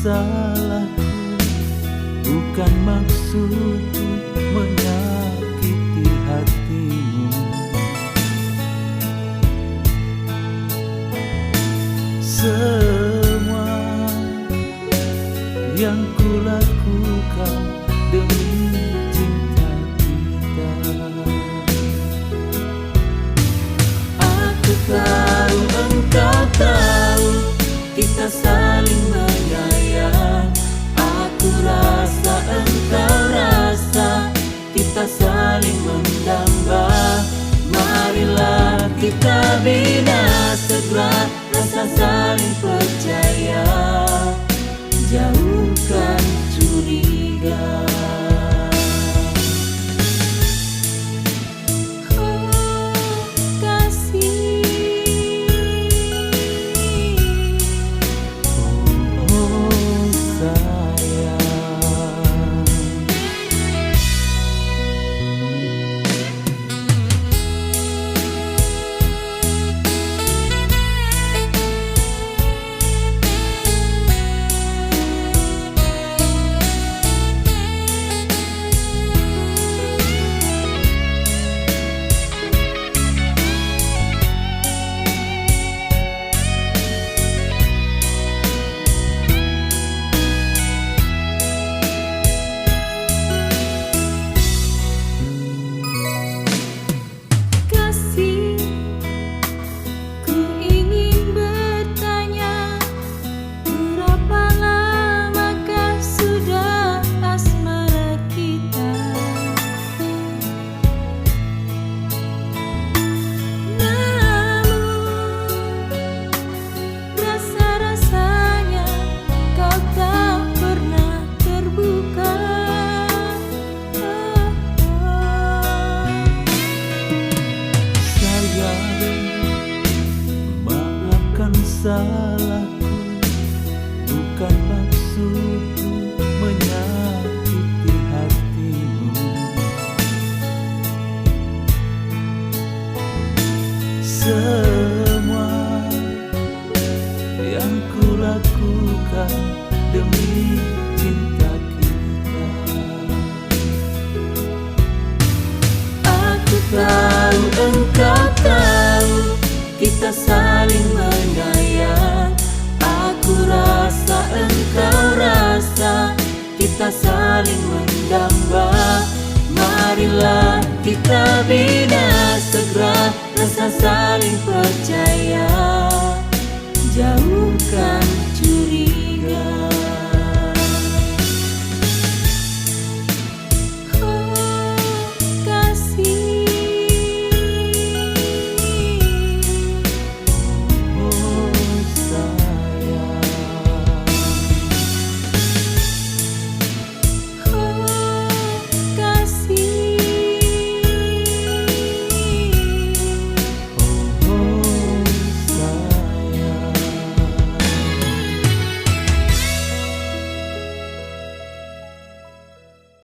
salahku, bukan maksudku menyakiti hatimu. Semua yang kulakukan demi cinta kita. Aku tahu, engkau tahu, kita saling menyayang. Aku rasa, engkau rasa, kita saling mendamba. Marilah kita bina segera rasa saling percaya, jauhkan curiga. Salahku, bukan maksudku menyakiti hatimu. Semua yang kulakukan demi cinta kita. Aku tahu, engkau tahu, kita saling menyayang. Aku rasa, engkau rasa, kita saling mendamba. Marilah kita bina segera rasa saling